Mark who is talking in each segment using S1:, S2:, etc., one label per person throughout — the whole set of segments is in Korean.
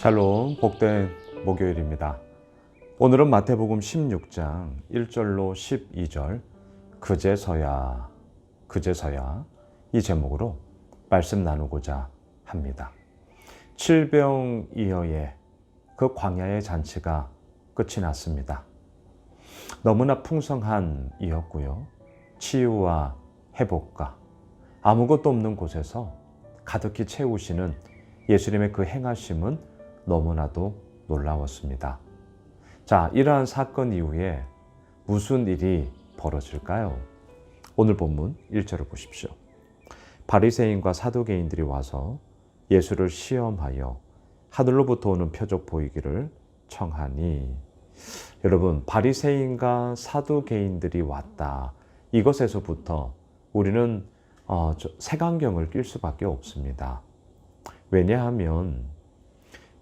S1: 샬롬, 복된 목요일입니다. 오늘은 마태복음 16장 1절로 12절 그제서야 이 제목으로 말씀 나누고자 합니다. 칠병이어의 그 광야의 잔치가 끝이 났습니다. 너무나 풍성한 이었고요. 치유와 회복과 아무것도 없는 곳에서 가득히 채우시는 예수님의 그 행하심은 너무나도 놀라웠습니다. 자, 이러한 사건 이후에 무슨 일이 벌어질까요? 오늘 본문 1절을 보십시오. 바리새인과 사두개인들이 와서 예수를 시험하여 하늘로부터 오는 표적 보이기를 청하니. 여러분, 바리새인과 사두개인들이 왔다. 이것에서부터 우리는 색안경을 낄 수밖에 없습니다. 왜냐하면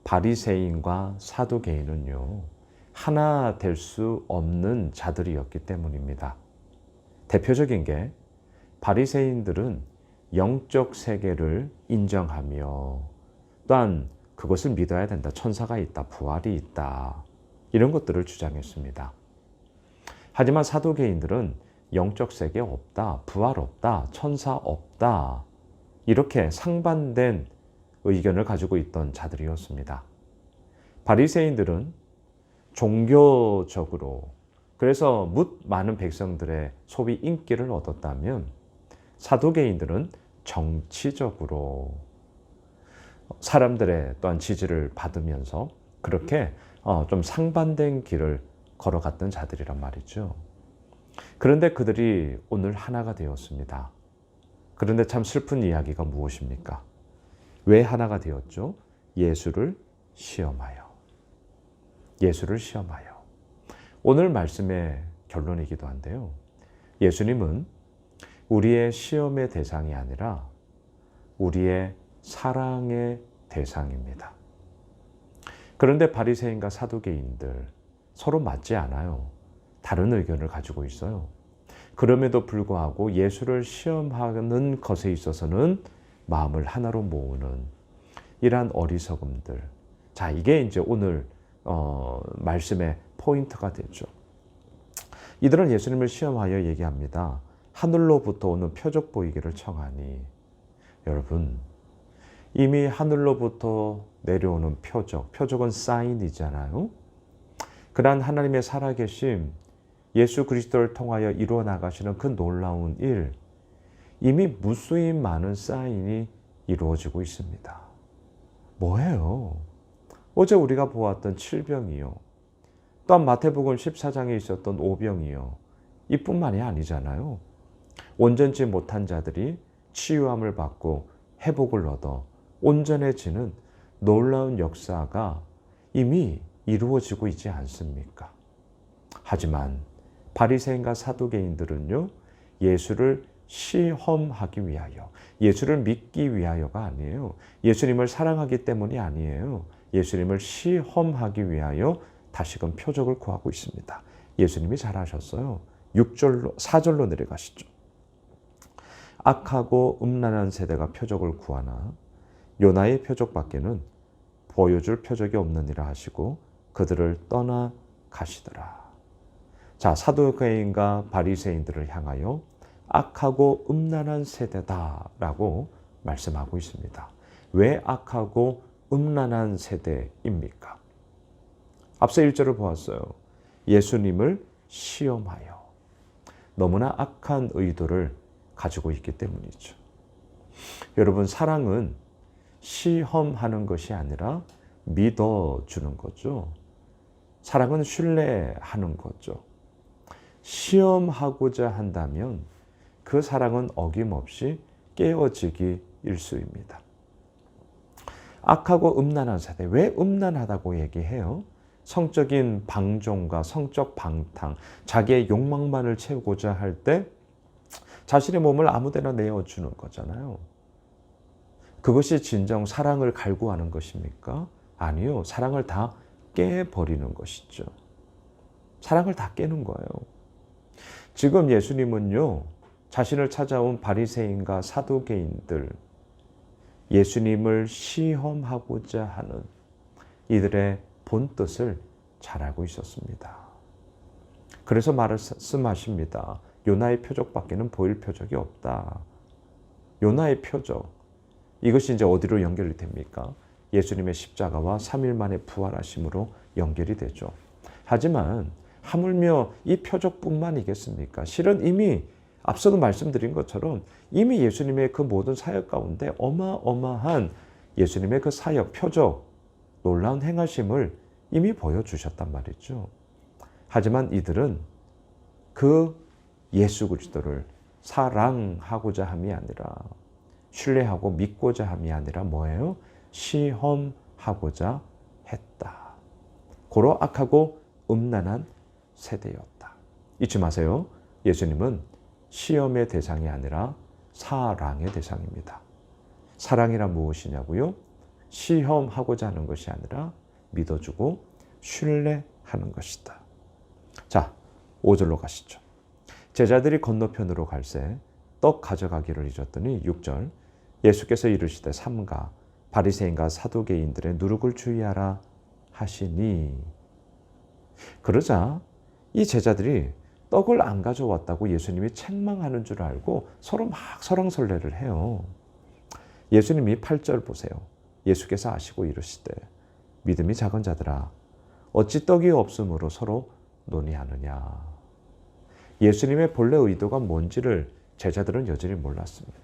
S1: 바리새인과 사두개인은요, 하나 될 수 없는 자들이었기 때문입니다. 대표적인 게 바리새인들은 영적 세계를 인정하며 또한 그것을 믿어야 된다. 천사가 있다, 부활이 있다, 이런 것들을 주장했습니다. 하지만 사두개인들은 영적 세계 없다, 부활 없다, 천사 없다, 이렇게 상반된 의견을 가지고 있던 자들이었습니다. 바리새인들은 종교적으로, 그래서 뭇 많은 백성들의 소위 인기를 얻었다면 사두개인들은 정치적으로 사람들의 또한 지지를 받으면서 그렇게 좀 상반된 길을 걸어갔던 자들이란 말이죠. 그런데 그들이 오늘 하나가 되었습니다. 그런데 참 슬픈 이야기가 무엇입니까? 왜 하나가 되었죠? 예수를 시험하여. 오늘 말씀의 결론이기도 한데요. 예수님은 우리의 시험의 대상이 아니라 우리의 사랑의 대상입니다. 그런데 바리새인과 사두개인들 서로 맞지 않아요. 다른 의견을 가지고 있어요. 그럼에도 불구하고 예수를 시험하는 것에 있어서는 마음을 하나로 모으는 이러한 어리석음들. 자, 이게 이제 오늘 말씀의 포인트가 되죠. 이들은 예수님을 시험하여 얘기합니다. 하늘로부터 오는 표적 보이기를 청하니. 여러분, 이미 하늘로부터 내려오는 표적은 사인이잖아요. 그러한 하나님의 살아계심, 예수 그리스도를 통하여 이루어 나가시는 그 놀라운 일, 이미 무수히 많은 사인이 이루어지고 있습니다. 뭐예요? 어제 우리가 보았던 칠병이요. 또한 마태복음 14장에 있었던 오병이요. 이뿐만이 아니잖아요. 온전치 못한 자들이 치유함을 받고 회복을 얻어 온전해지는 놀라운 역사가 이미 이루어지고 있지 않습니까? 하지만 바리새인과 사두개인들은요, 예수를 시험하기 위하여, 예수를 믿기 위하여가 아니에요. 예수님을 사랑하기 때문이 아니에요. 예수님을 시험하기 위하여 다시금 표적을 구하고 있습니다. 예수님이 잘하셨어요. 4절로 내려가시죠. 악하고 음란한 세대가 표적을 구하나 요나의 표적밖에는 보여줄 표적이 없느니라 하시고 그들을 떠나 가시더라. 자, 사두개인과 바리새인들을 향하여 악하고 음란한 세대다라고 말씀하고 있습니다. 왜 악하고 음란한 세대입니까? 앞서 1절을 보았어요. 예수님을 시험하여. 너무나 악한 의도를 가지고 있기 때문이죠. 여러분, 사랑은 시험하는 것이 아니라 믿어주는 거죠. 사랑은 신뢰하는 거죠. 시험하고자 한다면 그 사랑은 어김없이 깨어지기 일쑤입니다. 악하고 음란한 세대. 왜 음란하다고 얘기해요? 성적인 방종과 성적 방탕, 자기의 욕망만을 채우고자 할 때 자신의 몸을 아무데나 내어주는 거잖아요. 그것이 진정 사랑을 갈구하는 것입니까? 아니요. 사랑을 다 깨버리는 것이죠. 사랑을 다 깨는 거예요. 지금 예수님은요, 자신을 찾아온 바리새인과 사두개인들, 예수님을 시험하고자 하는 이들의 본뜻을 잘 알고 있었습니다. 그래서 말씀하십니다. 요나의 표적밖에는 보일 표적이 없다. 요나의 표적, 이것이 이제 어디로 연결이 됩니까? 예수님의 십자가와 3일 만에 부활하심으로 연결이 되죠. 하지만 하물며 이 표적뿐만이겠습니까? 실은 이미 앞서도 말씀드린 것처럼 이미 예수님의 그 모든 사역 가운데 어마어마한 예수님의 그 사역, 표적, 놀라운 행하심을 이미 보여주셨단 말이죠. 하지만 이들은 그 예수 그리스도를 사랑하고자 함이 아니라 신뢰하고 믿고자 함이 아니라 뭐예요? 시험하고자 했다. 고로 악하고 음란한 세대였다. 잊지 마세요. 예수님은 시험의 대상이 아니라 사랑의 대상입니다. 사랑이란 무엇이냐고요? 시험하고자 하는 것이 아니라 믿어주고 신뢰하는 것이다. 자, 5절로 가시죠. 제자들이 건너편으로 갈새 떡 가져가기를 잊었더니 6절 예수께서 이르시되 삼가 바리새인과 사두개인들의 누룩을 주의하라 하시니. 그러자 이 제자들이 떡을 안 가져왔다고 예수님이 책망하는 줄 알고 서로 막 설왕설래를 해요. 예수님이 8절 보세요. 예수께서 아시고 이르시되 믿음이 작은 자들아 어찌 떡이 없으므로 서로 논의하느냐. 예수님의 본래 의도가 뭔지를 제자들은 여전히 몰랐습니다.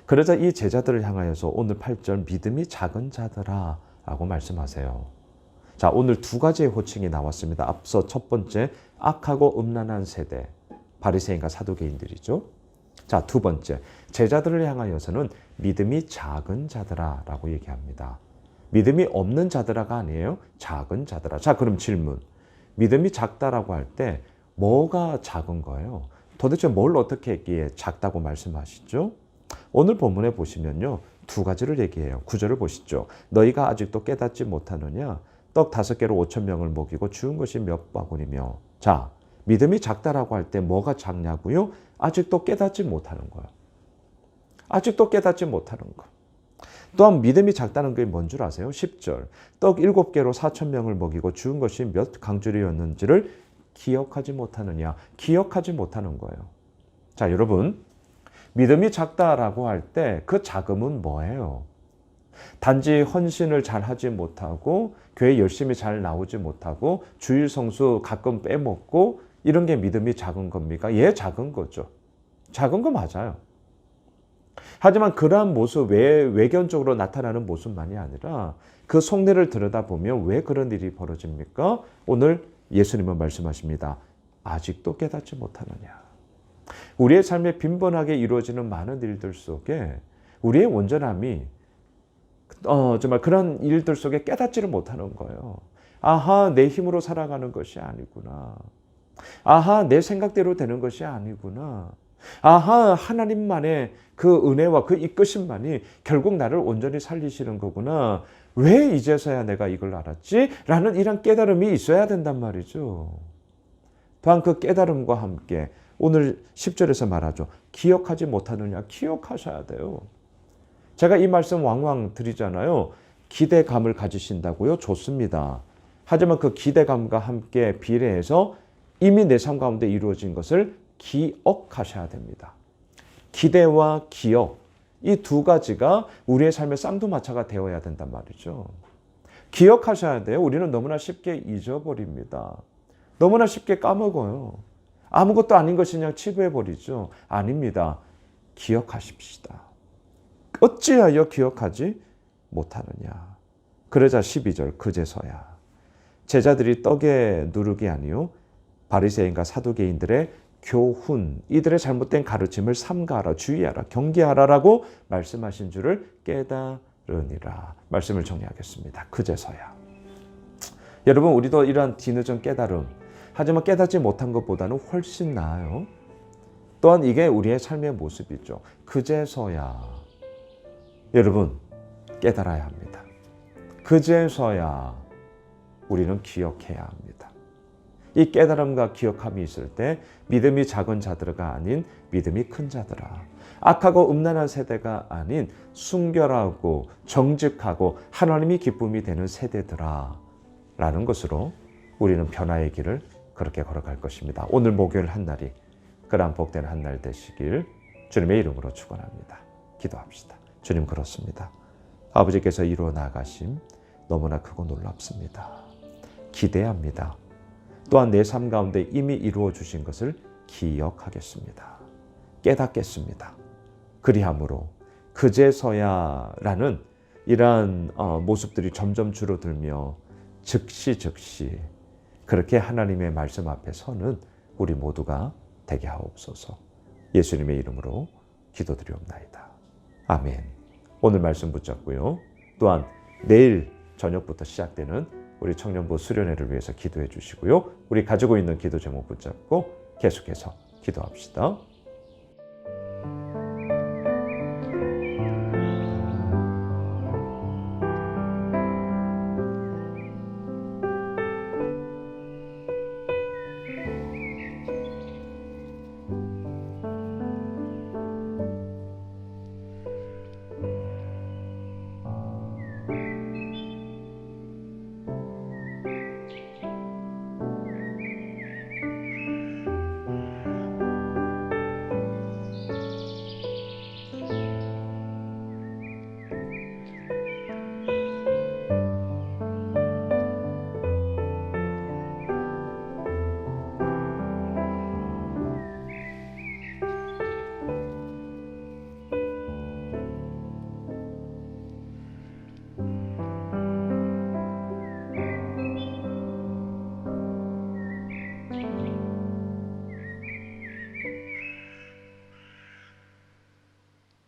S1: 그러자 이 제자들을 향하여서 오늘 8절 믿음이 작은 자들아 라고 말씀하세요. 자, 오늘 두 가지의 호칭이 나왔습니다. 앞서 첫 번째 악하고 음란한 세대, 바리새인과 사두개인들이죠. 자, 두 번째 제자들을 향하여서는 믿음이 작은 자들아 라고 얘기합니다. 믿음이 없는 자들아가 아니에요. 작은 자들아. 자, 그럼 질문. 믿음이 작다라고 할 때 뭐가 작은 거예요? 도대체 뭘 어떻게 했기에 작다고 말씀하시죠? 오늘 본문에 보시면요. 두 가지를 얘기해요. 9절을 보시죠. 너희가 아직도 깨닫지 못하느냐? 떡 5개로 5,000명을 먹이고 주운 것이 몇 바구니며. 자, 믿음이 작다라고 할 때 뭐가 작냐고요? 아직도 깨닫지 못하는 거예요. 아직도 깨닫지 못하는 거. 또한 믿음이 작다는 게 뭔 줄 아세요? 10절. 떡 7개로 4,000명을 먹이고 주운 것이 몇 강줄이었는지를 기억하지 못하느냐. 기억하지 못하는 거예요. 자, 여러분. 믿음이 작다라고 할 때 그 작음은 뭐예요? 단지 헌신을 잘 하지 못하고 교회 열심히 잘 나오지 못하고 주일 성수 가끔 빼먹고 이런 게 믿음이 작은 겁니까? 예, 작은 거죠. 작은 거 맞아요. 하지만 그러한 모습, 외견적으로 나타나는 모습만이 아니라 그 속내를 들여다보면 왜 그런 일이 벌어집니까? 오늘 예수님은 말씀하십니다. 아직도 깨닫지 못하느냐. 우리의 삶에 빈번하게 이루어지는 많은 일들 속에 우리의 온전함이 정말 그런 일들 속에 깨닫지를 못하는 거예요. 아하, 내 힘으로 살아가는 것이 아니구나. 아하, 내 생각대로 되는 것이 아니구나. 아하, 하나님만의 그 은혜와 그 이끄심만이 결국 나를 온전히 살리시는 거구나. 왜 이제서야 내가 이걸 알았지? 라는 이런 깨달음이 있어야 된단 말이죠. 또한 그 깨달음과 함께 오늘 10절에서 말하죠. 기억하지 못하느냐? 기억하셔야 돼요. 제가 이 말씀 왕왕 드리잖아요. 기대감을 가지신다고요? 좋습니다. 하지만 그 기대감과 함께 비례해서 이미 내 삶 가운데 이루어진 것을 기억하셔야 됩니다. 기대와 기억, 이 두 가지가 우리의 삶의 쌍두마차가 되어야 된단 말이죠. 기억하셔야 돼요. 우리는 너무나 쉽게 잊어버립니다. 너무나 쉽게 까먹어요. 아무것도 아닌 것이 그냥 치부해버리죠. 아닙니다. 기억하십시다. 어찌하여 기억하지 못하느냐. 그러자 12절 그제서야 제자들이 떡의 누룩이 아니요 바리새인과 사두개인들의 교훈, 이들의 잘못된 가르침을 삼가하라, 주의하라, 경계하라라고 말씀하신 줄을 깨달으니라. 말씀을 정리하겠습니다. 그제서야. 여러분, 우리도 이러한 뒤늦은 깨달음, 하지만 깨닫지 못한 것보다는 훨씬 나아요. 또한 이게 우리의 삶의 모습이죠. 그제서야 여러분 깨달아야 합니다. 그제서야 우리는 기억해야 합니다. 이 깨달음과 기억함이 있을 때 믿음이 작은 자들가 아닌 믿음이 큰 자들아. 악하고 음란한 세대가 아닌 순결하고 정직하고 하나님이 기쁨이 되는 세대들아. 라는 것으로 우리는 변화의 길을 그렇게 걸어갈 것입니다. 오늘 목요일 한 날이 그러한 복된 한 날 되시길 주님의 이름으로 축원합니다. 기도합시다. 주님 그렇습니다. 아버지께서 이루어 나가심 너무나 크고 놀랍습니다. 기대합니다. 또한 내 삶 가운데 이미 이루어 주신 것을 기억하겠습니다. 깨닫겠습니다. 그리함으로 그제서야라는 이러한 모습들이 점점 줄어들며 즉시 그렇게 하나님의 말씀 앞에 서는 우리 모두가 되게 하옵소서. 예수님의 이름으로 기도드리옵나이다. 아멘. 오늘 말씀 붙잡고요. 또한 내일 저녁부터 시작되는 우리 청년부 수련회를 위해서 기도해 주시고요. 우리 가지고 있는 기도 제목 붙잡고 계속해서 기도합시다.